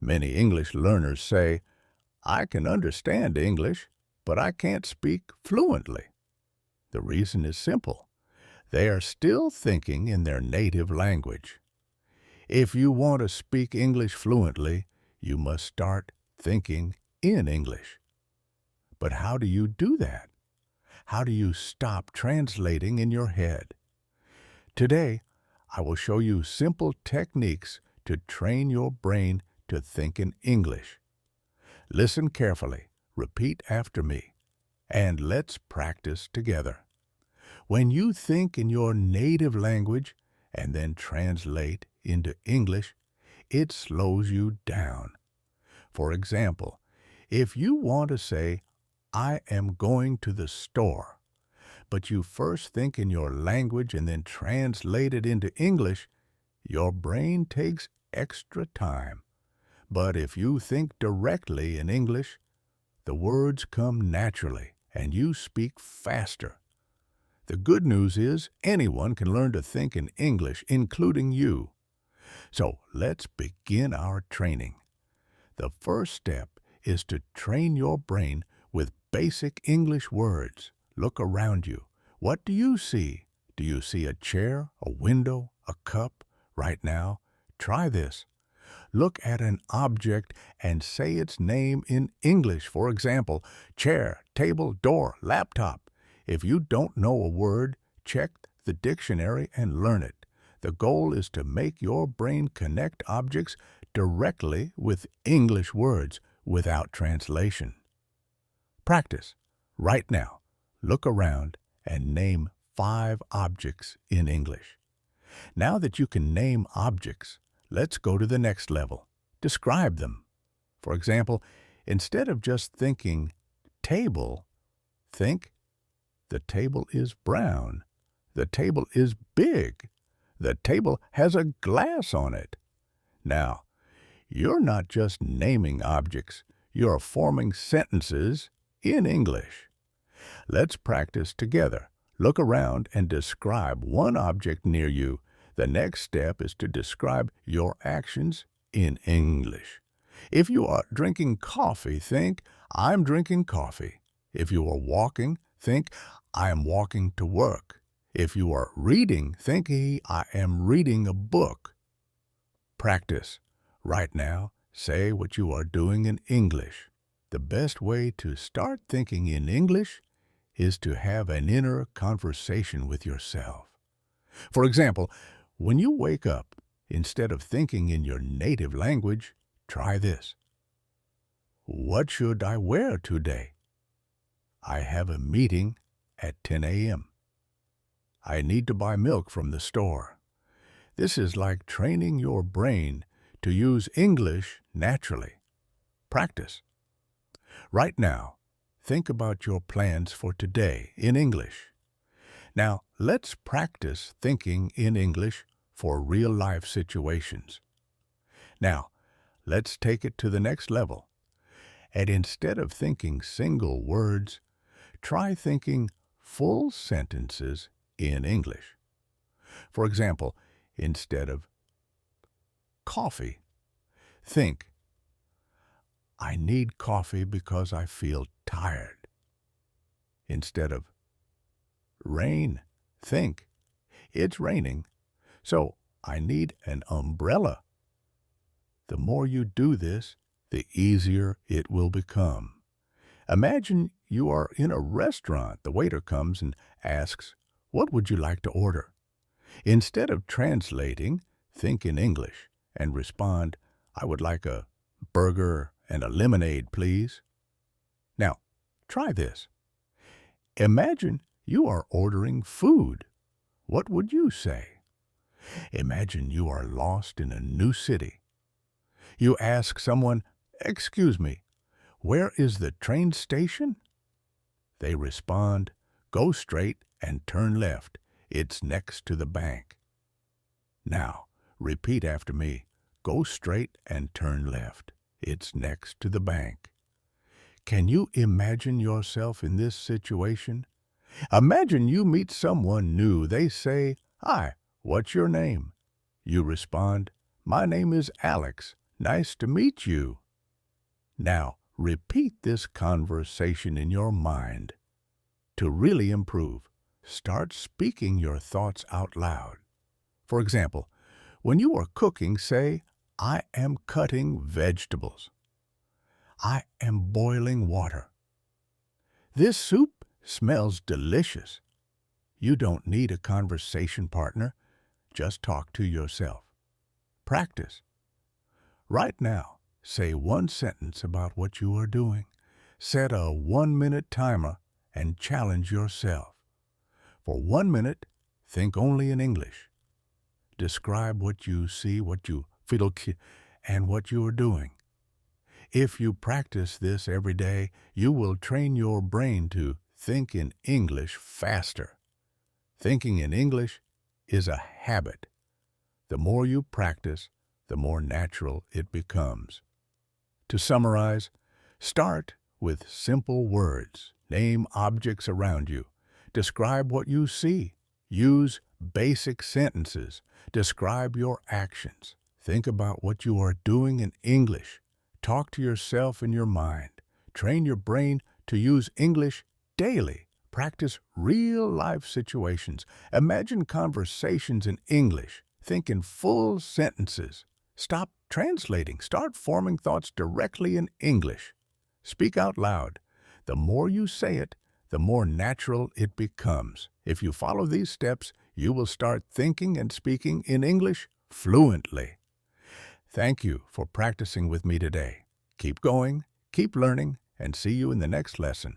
Many English learners say, I can understand English, but I can't speak fluently. The reason is simple. They are still thinking in their native language. If you want to speak English fluently, you must start thinking in English. But how do you do that? How do you stop translating in your head? Today, I will show you simple techniques to train your brain to think in English. Listen carefully, repeat after me, and let's practice together. When you think in your native language and then translate into English, it slows you down. For example, if you want to say, I am going to the store, but you first think in your language and then translate it into English, your brain takes extra time. But if you think directly in English, the words come naturally and you speak faster. The good news is anyone can learn to think in English, including you. So let's begin our training. The first step is to train your brain with basic English words. Look around you. What do you see? Do you see a chair, a window, a cup? Right now, try this. Look at an object and say its name in English. For example, chair, table, door, laptop. If you don't know a word, check the dictionary and learn it. The goal is to make your brain connect objects directly with English words without translation. Practice. Right now, look around and name 5 objects in English. Now that you can name objects, let's go to the next level. Describe them. For example, instead of just thinking table, think the table is brown. The table is big. The table has a glass on it. Now, you're not just naming objects, you're forming sentences in English. Let's practice together. Look around and describe one object near you. The next step is to describe your actions in English. If you are drinking coffee, think, I'm drinking coffee. If you are walking, think, I am walking to work. If you are reading, think, I am reading a book. Practice. Right now, say what you are doing in English. The best way to start thinking in English is to have an inner conversation with yourself. For example, when you wake up, instead of thinking in your native language, try this. What should I wear today? I have a meeting at 10 a.m. I need to buy milk from the store. This is like training your brain to use English naturally. Practice. Right now, think about your plans for today in English. Now, let's practice thinking in English for real-life situations. Now, let's take it to the next level. And instead of thinking single words, try thinking full sentences in English. For example, instead of coffee, think, I need coffee because I feel tired. Instead of rain, think, it's raining, so I need an umbrella. The more you do this, the easier it will become. Imagine you are in a restaurant. The waiter comes and asks, what would you like to order? Instead of translating, think in English and respond, I would like a burger and a lemonade, please. Now, try this. Imagine you are ordering food. What would you say? Imagine you are lost in a new city. You ask someone, excuse me, where is the train station? They respond, go straight and turn left. It's next to the bank. Now, repeat after me. Go straight and turn left. It's next to the bank. Can you imagine yourself in this situation? Imagine you meet someone new. They say, hi, what's your name? You respond, my name is Alex. Nice to meet you. Now, repeat this conversation in your mind. To really improve, start speaking your thoughts out loud. For example, when you are cooking, say, I am cutting vegetables. I am boiling water. This soup smells delicious. You don't need a conversation partner. Just talk to yourself. Practice. Right now, say one sentence about what you are doing. Set a 1-minute timer and challenge yourself. For 1 minute, think only in English. Describe what you see, what you feel, and what you are doing. If you practice this every day, you will train your brain to think in English faster. Thinking in English is a habit. The more you practice, the more natural it becomes. To summarize, start with simple words. Name objects around you. Describe what you see. Use basic sentences. Describe your actions. Think about what you are doing in English. Talk to yourself in your mind. Train your brain to use English daily. Practice real-life situations. Imagine conversations in English. Think in full sentences. Stop translating. Start forming thoughts directly in English. Speak out loud. The more you say it, the more natural it becomes. If you follow these steps, you will start thinking and speaking in English fluently. Thank you for practicing with me today. Keep going, keep learning, and see you in the next lesson.